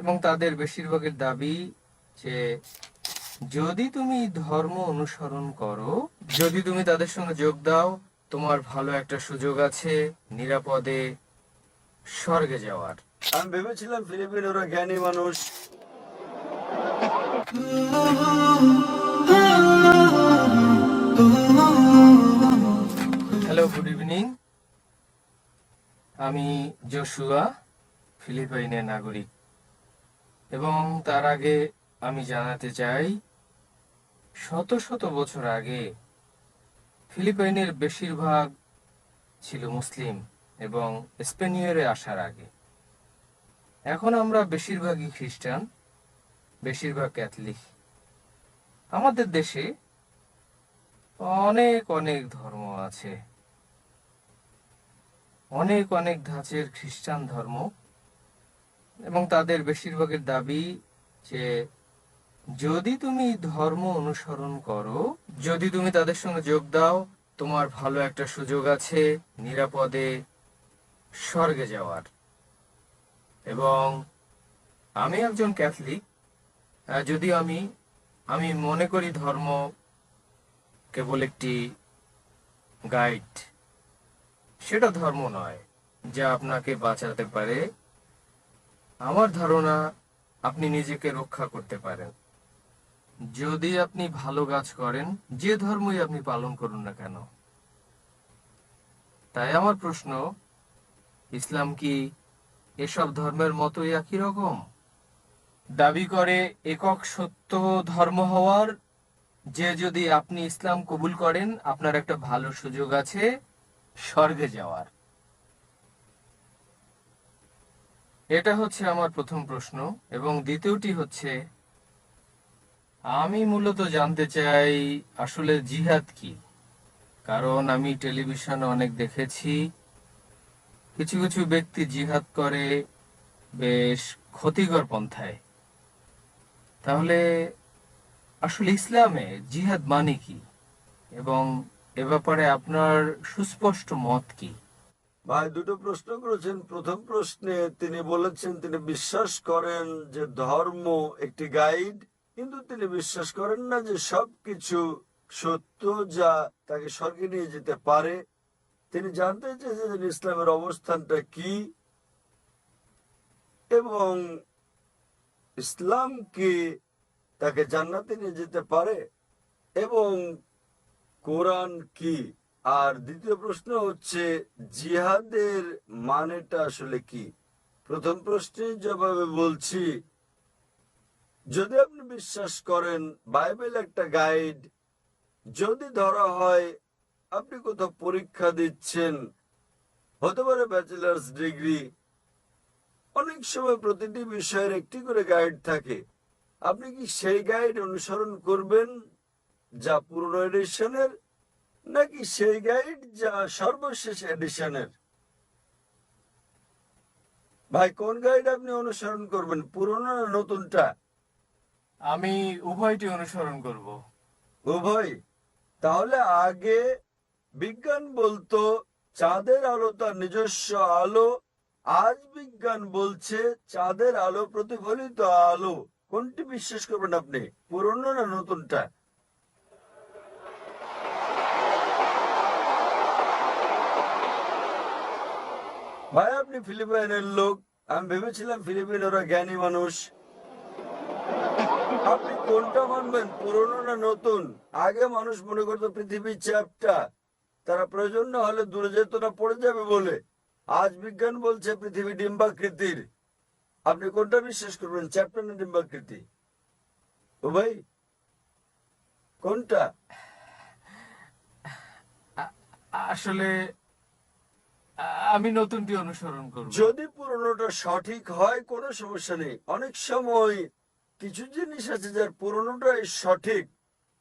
এবং তাদের বেশিরভাগের দাবি যে যদি তুমি ধর্ম অনুসরণ করো, যদি তুমি তাদের সঙ্গে যোগ দাও, তোমার ভালো একটা সুযোগ আছে নিরাপদে স্বর্গে যাওয়ার। আমি ভেবেছিলাম ফিলিপিন ওরা জ্ঞানী মানুষ। Hello, good evening. আমি জোশুয়া, ফিলিপাইনের নাগরিক। এবং তার আগে আমি জানাতে চাই, শত শত বছর আগে ফিলিপাইনের বেশিরভাগ ছিল মুসলিম এবং স্পেনীয়রে আসার আগে। এখন আমরা বেশিরভাগই খ্রিস্টান, বেশিরভাগ ক্যাথলিক। আমাদের দেশে অনেক অনেক ধর্ম আছে, অনেক অনেক ধাঁচের খ্রিস্টান ধর্ম, এবং তাদের বেশিরভাগের দাবি যে যদি তুমি ধর্ম অনুসরণ করো, যদি তুমি তাদের সঙ্গে যোগ দাও, তোমার ভালো একটা সুযোগ আছে নিরাপদে স্বর্গে যাওয়ার। এবং আমি একজন ক্যাথলিক, যদিও আমি মনে করি ধর্ম কেবল একটি গাইড, সেটা ধর্ম নয় যা আপনাকে বাঁচাতে পারে। আমার ধারণা আপনি নিজেকে রক্ষা করতে পারেন যদি আপনি ভালো কাজ করেন, যে ধর্মই আপনি পালন করুন না কেন। তাই আমার প্রশ্ন, ইসলাম কি এসব ধর্মের মতোই একই রকম দাবি করে একক সত্য ধর্ম হওয়ার, যে যদি আপনি ইসলাম কবুল করেন আপনার একটা ভালো সুযোগ আছে স্বর্গে যাওয়ার? এটা হচ্ছে আমার প্রথম প্রশ্ন। এবং দ্বিতীয়টি হচ্ছে, আমি মূলত জানতে চাই আসলে জিহাদ কি। কারণ আমি টেলিভিশনে অনেক দেখেছি কিছু কিছু ব্যক্তি জিহাদ করে বেশ ক্ষতিকর পন্থায়। তাহলে আসলে ইসলামে জিহাদ মানে কি, এবং এ ব্যাপারে আপনার সুস্পষ্ট মত কি? ভাই দুটো প্রশ্ন করেছেন। প্রথম প্রশ্নে তিনি বলেছেন তিনি বিশ্বাস করেন যে ধর্ম একটি গাইড, কিন্তু তিনি বিশ্বাস করেন না যে সবকিছু সত্য যা তাকে স্বর্গে নিয়ে যেতে পারে। তিনি জানতে চেয়েছেন ইসলামের অবস্থানটা কি, এবং ইসলাম কি তাকে জান্নাতে নিয়ে যেতে পারে, এবং কোরআন কি। আর দ্বিতীয় প্রশ্ন হচ্ছে জিহাদের মানেটা আসলে কি। প্রথম প্রশ্নের জবাবে বলছি, যদি আপনি বিশ্বাস করেন বাইবেল একটা গাইড, যদি ধরা হয় আপনি কোথাও পরীক্ষা দিচ্ছেন, হতে পারে ব্যাচেলার্স ডিগ্রি, অনেক সময় প্রতিটি বিষয়ের একটি করে গাইড থাকে, আপনি কি সেই গাইড অনুসরণ করবেন যা পুরনো এডিশনের, নাকি সেই গাইড যা সর্বশেষ এডিশনের? ভাই কোন গাইড আপনি অনুসরণ করবেন, পুরনো না নতুনটা? আমি উভয়টি অনুসরণ করব। উভয়? তাহলে আগে বিজ্ঞান বলতো চাঁদের আলো তার নিজস্ব আলো, আজ বিজ্ঞান বলছে চাঁদের আলো প্রতিফলিত আলো। কোনটি বিশ্বাস করবেন আপনি, পুরনো না নতুনটা? ভাই আপনি ফিলিপাইনের লোক, আমি ভেবেছিলাম ফিলিপিন ওরা জ্ঞানী মানুষ। আপনি কোনটা মানবেন, পুরনো না নতুন? আগে মানুষ মনে করতো পৃথিবী চ্যাপ্টা, তারা প্রয়োজন না হলে দূরে যেত না, পড়ে যাবে বলে। আজ বিজ্ঞান বলছে পৃথিবী ডিম্বাকৃতির। আপনি কোনটা বিশ্বাস করবেন, চ্যাপ্টা না ডিম্বাকৃতি? ও ভাই কোনটা? আসলে আমি নতুনটি অনুসরণ করব। যদি পুরনোটা সঠিক হয় কোনো সমস্যা নেই। অনেক সময় কিছু জিনিস আছে যার পুরনোটাই সঠিক,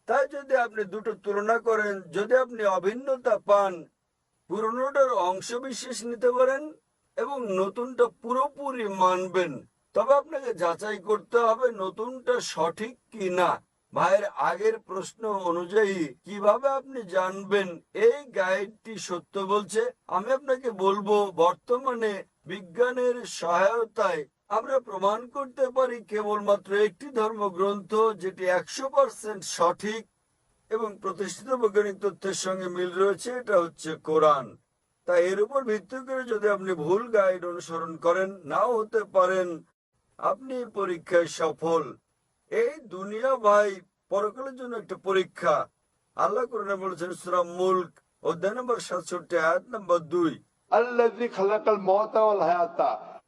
তাই যদি আপনি দুটো তুলনা করেন, যদি আপনি অভিন্নতা পান, পুরনোটার অংশ বিশেষ নিতে পারেন এবং নতুনটা পুরোপুরি মানবেন। তবে আপনাকে যাচাই করতে হবে নতুনটা সঠিক কি না। ভাইয়ের আগের প্রশ্ন অনুযায়ী কিভাবে আপনি জানবেন এই গাইডটি সত্য বলছে? আমি আপনাকে বলবো বর্তমানে বিজ্ঞানের সহায়তায় আমরা প্রমাণ করতে পারি কেবলমাত্র একটি ধর্মগ্রন্থ যেটি 100% সঠিক এবং প্রতিষ্ঠিত বৈজ্ঞানিক তথ্যের সঙ্গে মিল রয়েছে, এটা হচ্ছে কোরআন। তাই এর উপর ভিত্তি করে যদি আপনি ভুল গাইড অনুসরণ করেন, নাও হতে পারেন আপনি পরীক্ষায় সফল। এই দুনিয়া ভাই পরকালের জন্য একটা পরীক্ষা। আল্লাহ কোরআনে বলেছেন সূরা মুলক অধ্যায় নম্বর 67 আয়াত নম্বর 2, الذي خلق الموت والحياة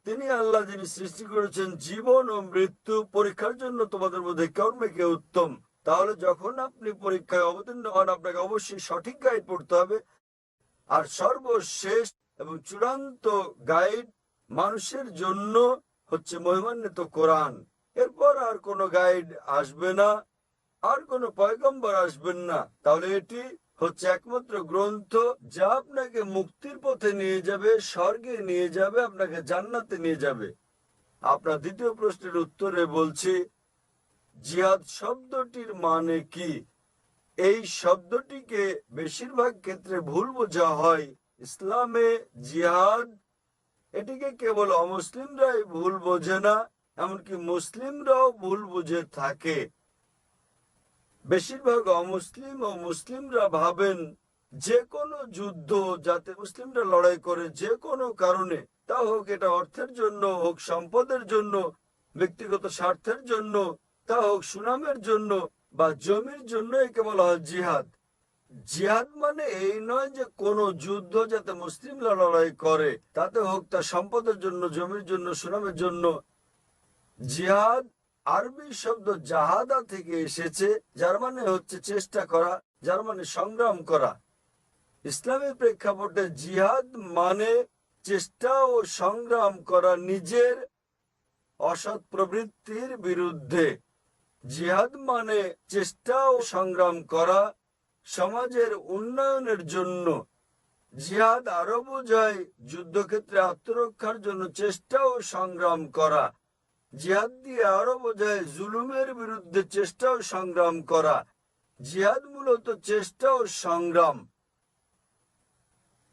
তিনি আল্লাহ যিনি সৃষ্টি করেছেন জীবন ও মৃত্যু পরীক্ষার জন্য তোমাদের মধ্যে কর্মকে উত্তম। তাহলে যখন আপনি পরীক্ষায় অবতীর্ণ হন, আপনাকে অবশ্যই সঠিক গাইড পড়তে হবে। আর সর্বশেষ এবং চূড়ান্ত গাইড মানুষের জন্য হচ্ছে মহিমান্বিত কোরআন। এরপর আর কোনো গাইড আসবে না, আর কোনো পয়গম্বর আসবেন না। তাহলে এটি হচ্ছে একমাত্র গ্রন্থ যা আপনাকে মুক্তির পথে নিয়ে যাবে, স্বর্গে নিয়ে যাবে, আপনাকে জান্নাতে নিয়ে যাবে। আপনার দ্বিতীয় প্রশ্নের উত্তরে বলছি, জিহাদ শব্দটির মানে কি? এই শব্দটিকে বেশিরভাগ ক্ষেত্রে ভুল বোঝা হয়। ইসলামে জিহাদ এটিকে কেবল অমুসলিমরাই ভুল বোঝে না, এমনকি মুসলিমরাও ভুল বুঝে থাকে। বেশিরভাগ অমুসলিম ও মুসলিমরা ভাবেন যে কোনো যুদ্ধ যাতে মুসলিমরা লড়াই করে যে কোনো কারণে, তা হোক এটা অর্থের জন্য, হোক সম্পদের জন্য, ব্যক্তিগত স্বার্থের জন্য, তা হোক সুনামের জন্য বা জমির জন্য, একে বলা হয় জিহাদ। জিহাদ মানে এই নয় যে কোনো যুদ্ধ যাতে মুসলিমরা লড়াই করে, তাতে হোক তার সম্পদের জন্য, জমির জন্য, সুনামের জন্য। জিহাদ আরবি শব্দ জাহাদা থেকে এসেছে, যার মানে হচ্ছে চেষ্টা করা, যার মানে সংগ্রাম করা। ইসলামী প্রেক্ষাপটে জিহাদ মানে চেষ্টা ও সংগ্রাম করা নিজের অসৎ প্রবৃত্তির বিরুদ্ধে। জিহাদ মানে চেষ্টা ও সংগ্রাম করা সমাজের উন্নয়নের জন্য। জিহাদ আরো বোঝায় যুদ্ধক্ষেত্রে আত্মরক্ষার জন্য চেষ্টা ও সংগ্রাম করা। জিহাদ দিয়ে আরো বোঝায় জুলুমের বিরুদ্ধে চেষ্টা ও সংগ্রাম করা। জিহাদ মূলত চেষ্টা ও সংগ্রাম।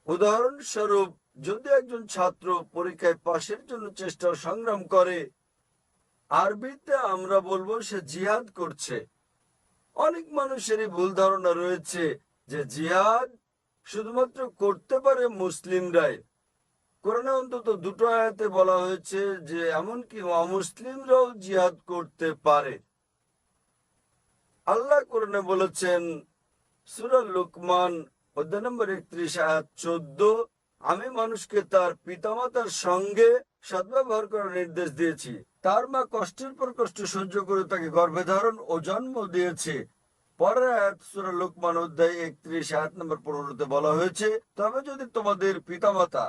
উদাহরণস্বরূপ, যদি একজন ছাত্র পরীক্ষায় পাশের জন্য চেষ্টা ও সংগ্রাম করে, আরবিতে আমরা বলবো সে জিহাদ করছে। অনেক মানুষেরই ভুল ধারণা রয়েছে যে জিহাদ শুধুমাত্র করতে পারে মুসলিমরাই। কোরআনে অন্তত দুটো আয়াতে বলা হয়েছে যে এমনকি অমুসলিমরাও জিহাদ করতে পারে। আল্লাহ কোরআনে বলেছেন সূরা লুকমান অধ্যায় নম্বর 31 আয়াত 14, আমি মানুষকে তার পিতামাতার সঙ্গে সদ্ব্যবহার করার নির্দেশ দিয়েছি। তার মা কষ্টের পর কষ্ট সহ্য করে তাকে গর্ভে ধারণ ও জন্ম দিয়েছে। পরের আয়াত সূরা লুকমান অধ্যায় 31 আয়াত নম্বর 15-তে বলা হয়েছে, তবে যদি তোমাদের পিতামাতা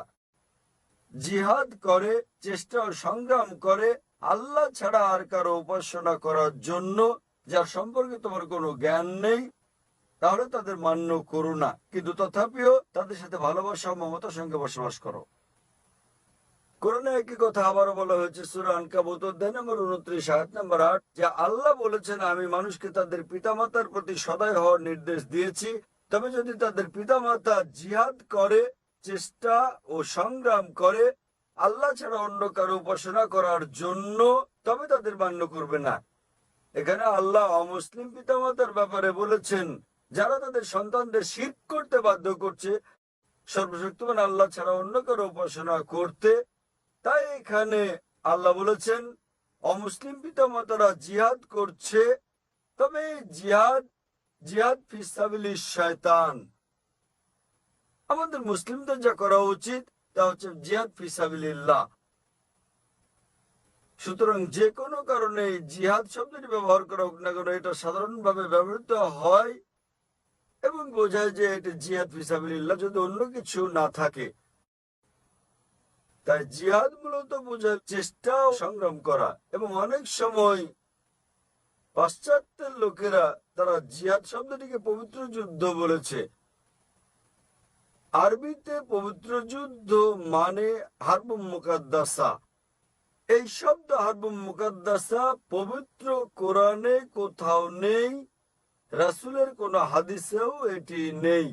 জিহাদ করে, চেষ্টা ও সংগ্রাম করে আল্লাহ ছাড়া আর কারো উপাসনা করার জন্য, যার সম্পর্কে তোমার কোনো জ্ঞান নেই, তাহলে তাদের মান্য করো না, কিন্তু তথাপিও তাদের সাথে ভালোবাসা ও মমতার সঙ্গে বসবাস করো। কোরআনে একই কথা আবারও বলা হয়েছে সূরা আনকাবুত অধ্যায় নম্বর 29 আয়াত নম্বর 8, যে আল্লাহ বলেছেন, আমি মানুষকে তাদের পিতামাতার প্রতি সদয় হওয়ার নির্দেশ দিয়েছি, তবে যদি তাদের পিতামাতা জিহাদ করে, চেষ্টা ও সংগ্রাম করে আল্লাহ ছাড়া অন্য কারো উপাসনা করার জন্য, তবে তাদের মান্য করবে না। এখানে আল্লাহ অমুসলিম পিতামাতার ব্যাপারে বলেছেন, যারা তাদের সন্তানদের শিরক করতে বাধ্য করছে সর্বশক্তিমান আল্লাহ ছাড়া অন্য কারো উপাসনা করতে। তাই এখানে আল্লাহ বলেছেন অমুসলিম পিতামাতারা জিহাদ করছে, তবে জিহাদ ফি সাবিলিশ শয়তান। আমাদের মুসলিমদের যা করা উচিত তা হচ্ছে জিহাদ ফি সাবিলিল্লাহ। সুতরাং যে কোনো কারণে জিহাদ শব্দটি ব্যবহার করা হোক না কেন, এটা সাধারণভাবে ব্যবহৃত হয় এবং বোঝায় যে এটা জিহাদ ফি সাবিলিল্লাহ যদি অন্য কিছু না থাকে। তাই জিহাদ মূলত বোঝায় চেষ্টা ও সংগ্রাম করা। এবং অনেক সময় পাশ্চাত্যের লোকেরা তারা জিহাদ শব্দটিকে পবিত্র যুদ্ধ বলেছে। আরবিতে পবিত্র যুদ্ধ মানে হারবুম মুকাদ্দাসা। এই শব্দ হারবুম মুকাদ্দাসা পবিত্র কোরআনে কোথাও নেই, রাসূলের কোন হাদিসেও এটি নেই।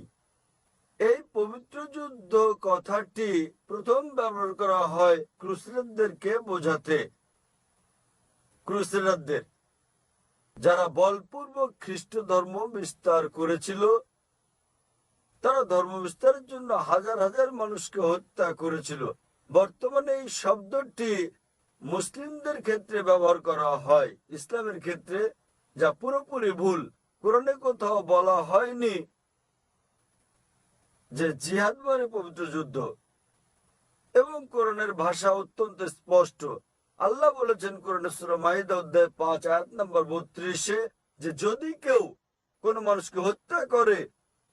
এই পবিত্র যুদ্ধ কথাটি প্রথম ব্যবহার করা হয় ক্রুসেডারদেরকে বোঝাতে। ক্রুসেডারদের, যারা বলপূর্বক খ্রিস্ট ধর্ম বিস্তার করেছিল, তারা ধর্ম বিস্তারের জন্য হাজার হাজার মানুষকে হত্যা করেছিল। বর্তমানে এই শব্দটি মুসলিমদের ক্ষেত্রে ব্যবহার করা হয় ইসলামের ক্ষেত্রে, যা পুরোপুরি ভুল। কোরআনে কোথাও বলা হয়নি যে জিহাদ মানে পবিত্র যুদ্ধ, এবং কোরআনের ভাষা অত্যন্ত স্পষ্ট। আল্লাহ বলেছেন কোরআনের সূরা মাইদা অধ্যায় 5 আয়াত নম্বর 32-এ যে যদি কেউ কোনো মানুষকে হত্যা করে,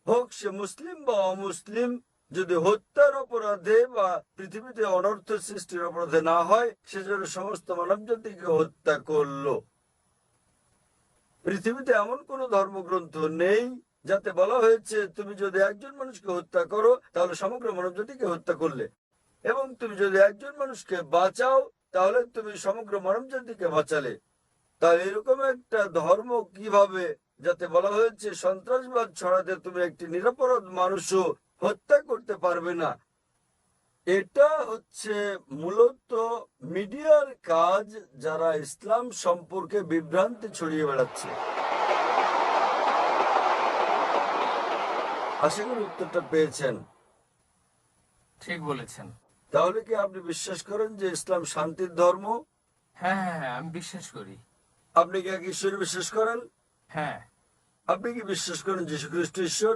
হোক সে মুসলিম বা অমুসলিম, যদি হত্যার অপরাধে বা পৃথিবীতে অনর্থ সৃষ্টির অপরাধে না হয়, সেজন্য সমস্ত মানব জাতিকে হত্যা করলো। পৃথিবীতে এমন কোন ধর্মগ্রন্থ নেই যাতে বলা হয়েছে তুমি যদি একজন মানুষকে হত্যা করো তাহলে সমগ্র মানব জাতিকে হত্যা করলে, এবং তুমি যদি একজন মানুষকে বাঁচাও তাহলে তুমি সমগ্র মানব জাতিকে বাঁচালে। তাই এরকম একটা ধর্ম কিভাবে, যাতে বলা হয়েছে সন্ত্রাসবাদ ছড়াতে তুমি একটি নিরপরাধ মানুষও হত্যা করতে পারবে না? এটা হচ্ছে মূলত মিডিয়ার কাজ, যারা ইসলাম সম্পর্কে বিভ্রান্তি ছড়িয়ে বেড়াচ্ছে। আশা করি উত্তরটা পেয়েছেন। ঠিক বলেছেন। তাহলে কি আপনি বিশ্বাস করেন যে ইসলাম শান্তির ধর্ম? হ্যাঁ হ্যাঁ হ্যাঁ, আমি বিশ্বাস করি। আপনি কি এক ঈশ্বরে বিশ্বাস করেন? হ্যাঁ। আপনি কি বিশ্বাস করেন যীশু খ্রিস্ট ঈশ্বর?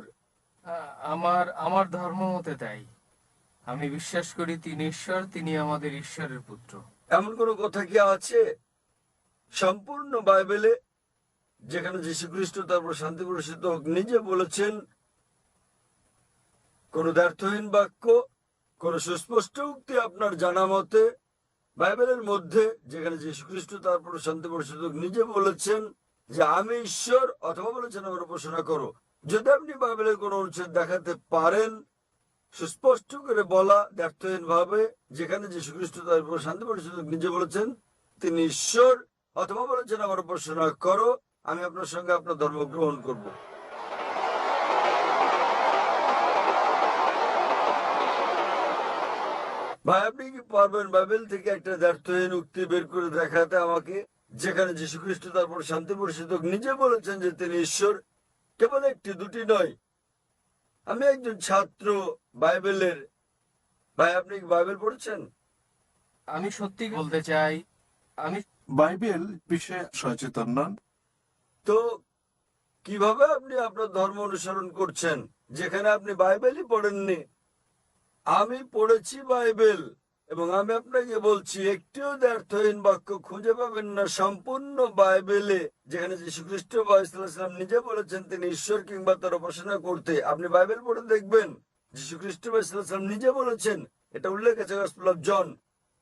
আমার আমার ধর্ম মতে তাই। আমি বিশ্বাস করি তিনি ঈশ্বর, তিনি আমাদের ঈশ্বরের পুত্র। এমন কোন কথা কি আছে সম্পূর্ণ বাইবেলে যেখানে যীশু খ্রিস্ট, তারপর শান্তি প্রসিদ্ধ হোক, নিজে বলেছেন? কোন দ্ব্যর্থহীন বাক্য, কোন সুস্পষ্ট উক্তি আপনার জানা মতে বাইবেলের মধ্যে যেখানে যীশু খ্রিস্ট, তারপর শান্তি প্রসিদ্ধ হোক, নিজে বলেছেন যে আমি ঈশ্বর, অথবা বলেছেন আমার উপাসনা করো? যদি আপনি বাইবেলের কোন অনুচ্ছেদ দেখাতে পারেন সুস্পষ্ট করে বলা দ্ব্যর্থহীন ভাবে, যেখানে যীশু খ্রিস্ট, তারপর শান্তি প্রসিদ্ধ হোক, নিজে বলেছেন তিনি ঈশ্বর, অথবা বলেছেন আমার উপাসনা করো, আমি আপনার সঙ্গে আপনার ধর্ম গ্রহণ করব। ভাই, আপনি কি পারবেন বাইবেল থেকে একটা দ্ব্যর্থহীন উক্তি বের করে দেখাতে আমাকে, যেখানে যীশু খ্রিস্ট, তারপর শান্তি প্রসিদ্ধ হোক, নিজে বলেছেন যে তিনি ঈশ্বর? কেবল একটি দুটি নয়। আমি একজন ছাত্র বাইবেলের। ভাই, আপনি কি বাইবেল পড়েছেন? আমি সত্যি বলতে চাই, আমি বাইবেল বিষয়ে সচেতন নন। তো কিভাবে আপনি আপনার ধর্ম অনুসরণ করছেন যেখানে আপনি বাইবেলই পড়েননি? আমি পড়েছি বাইবেল, এবং আমি আপনাকে বলছি একটিও দ্ব্যর্থহীন বাক্য খুঁজে পাবেন না সম্পূর্ণ বাইবেলে যেখানে যীশু খ্রিস্ট বা ইসলাম নিজে বলেছেন তিনি ঈশ্বর কিংবা তার উপাসনা করতে। আপনি বাইবেল পড়ে দেখবেন যীশু খ্রিস্ট বা ইসলাম নিজে বলেছেন। এটা উল্লেখ আছে গসপেল অফ জন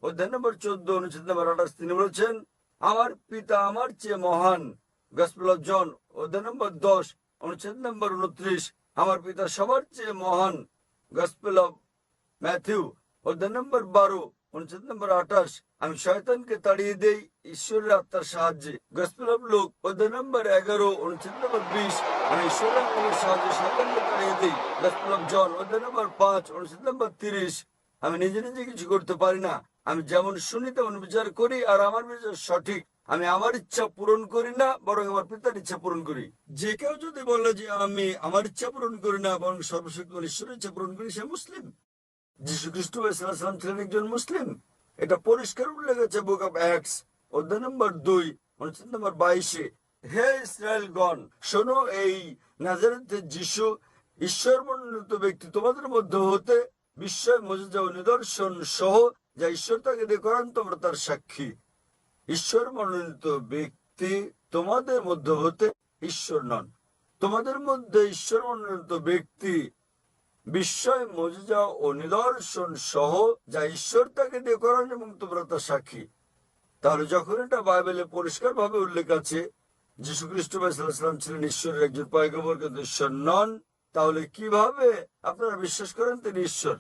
অধ্যায় নম্বর 14 অনুচ্ছেদ নম্বর 28। তিনি বলেছেন আমার পিতা আমার চেয়ে মহান। গসপেল অফ জন অধ্যায় নম্বর 10 অনুচ্ছেদ নম্বর 29। আমার পিতা সবার চেয়ে মহান। গসপেল অফ ম্যাথিউ অধ্যায় নম্বর 12 অনুচ্ছেদ নম্বর 28। আমি শয়তানকে তাড়িয়ে দেই ঈশ্বরের আত্মার সাহায্যে। গসপেল অফ লুক অধ্যায় নম্বর 11 অনুচ্ছেদ নম্বর 20। আমি ঈশ্বরের আত্মার সাহায্যে শয়তানকে তাড়িয়ে দেই। গসপেল অফ জন অধ্যায় নম্বর 5 অনুচ্ছেদ নম্বর 30। আমি নিজে নিজে কিছু করতে পারি না, আমি যেমন শুনি তেমন বিচার করি, আর আমার বিচার সঠিক। আমি আমার ইচ্ছা পূরণ করি না, বরং আমার পিতার ইচ্ছা পূরণ করি। যে কেউ যদি বলে যে আমি আমার ইচ্ছা পূরণ করি না, বরং সর্বশক্তিমান ঈশ্বরের ইচ্ছা পূরণ করি, সে মুসলিম। যীশু খ্রিস্ট সাল্লাল্লাহু ছিলেন একজন মুসলিম। এটা পরিষ্কার উল্লেখ আছে বুক অফ অ্যাক্টস অধ্যায় নম্বর 2 অনুচ্ছেদ নম্বর 22। হে ইসরায়েলগণ, শোনো, এই নাজারেথের যীশু ঈশ্বর মনোনীত ব্যক্তি তোমাদের মধ্যে হতে বিস্ময়, মুজিজা ও নিদর্শন সহ যা ঈশ্বর তাকে দিয়ে করান, তোমরা তার সাক্ষী। ঈশ্বর মনোনীত ব্যক্তি তোমাদের মধ্যে হতে ঈশ্বর নন। তোমাদের মধ্যে ঈশ্বর মনোনীত ব্যক্তি বিস্ময়, মুজিজা ও নিদর্শন সহ যা ঈশ্বর তাকে দিয়ে করান, এবং তোমরা তার সাক্ষী। তাহলে যখন এটা বাইবেলে পরিষ্কার ভাবে উল্লেখ আছে যীশু খ্রিস্ট সাল্লাল্লাহু ছিলেন ঈশ্বরের একজন পয়গম্বর কিন্তু ঈশ্বর নন, তাহলে কিভাবে আপনারা বিশ্বাস করেন তিনি ঈশ্বর?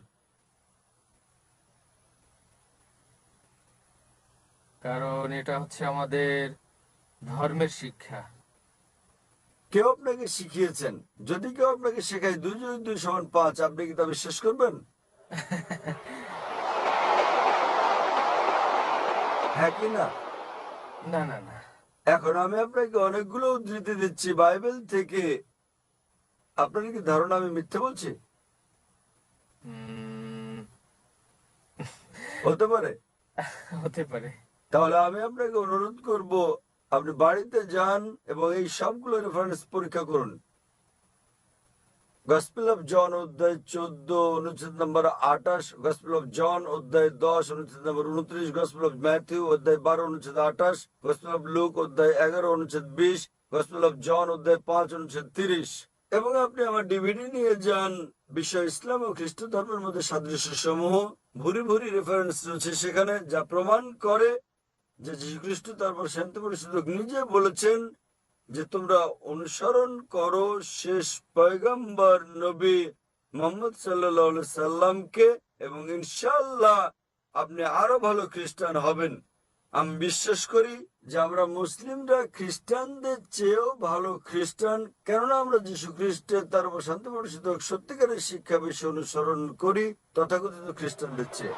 কারণ এটা হচ্ছে আমাদের ধর্মের শিক্ষা। কেউ আপনাকে শিখিয়েছেন, যদি কেউ আপনাকে শেখায় 2 যোগ 2 সমান 5, আপনি কি তা বিশ্বাস করবেন? হ্যাঁ কি না? না না না, এখন আমি আপনাকে অনেকগুলো উদ্ধৃতি দিচ্ছি বাইবেল থেকে। আপনার কি ধারণা আমি মিথ্যে বলছি? উম, হতে পারে। হতে পারে। তাহলে আমি আপনাকে অনুরোধ করব, আপনি বাড়িতে যান এবং এই সবগুলো রেফারেন্স পরীক্ষা করুন। গসপেল অফ জন অধ্যায় 14 অনুচ্ছেদ নম্বর 28, গসপেল অফ জন অধ্যায় 10 অনুচ্ছেদ নম্বর 29, গসপেল অফ ম্যাথিউ অধ্যায় 12 অনুচ্ছেদ 28, গসপেল অফ লুক অধ্যায় 11 অনুচ্ছেদ 20, গসপেল অফ জন অধ্যায় 5 অনুচ্ছেদ 30। এবং আপনি আমার ডিভিডি নিয়ে যান, বিশ্ব ইসলাম ও খ্রিস্ট ধর্মের মধ্যে সাদৃশ্য সমূহ। ভুরি ভুরি রেফারেন্স রয়েছে সেখানে, যা প্রমাণ করে যে যীশু খ্রিস্ট তারপর শান্তি পরিষদক নিজে বলেছেন যে তোমরা অনুসরণ করো শেষ পয়গম্বর নবী মোহাম্মদ সাল্লাল্লাহু আলাইহি সাল্লামকে, এবং ইনশাআল্লাহ আপনি আরো ভালো খ্রিস্টান হবেন। আমি বিশ্বাস করি যে আমরা মুসলিমরা খ্রিস্টানদের চেয়েও ভালো খ্রিস্টান, কেননা আমরা যীশু খ্রিস্টের তারপর শান্তি পরিষদক সত্যিকারের শিক্ষা বিষয় অনুসরণ করি তথাকথিত খ্রিস্টানদের চেয়ে।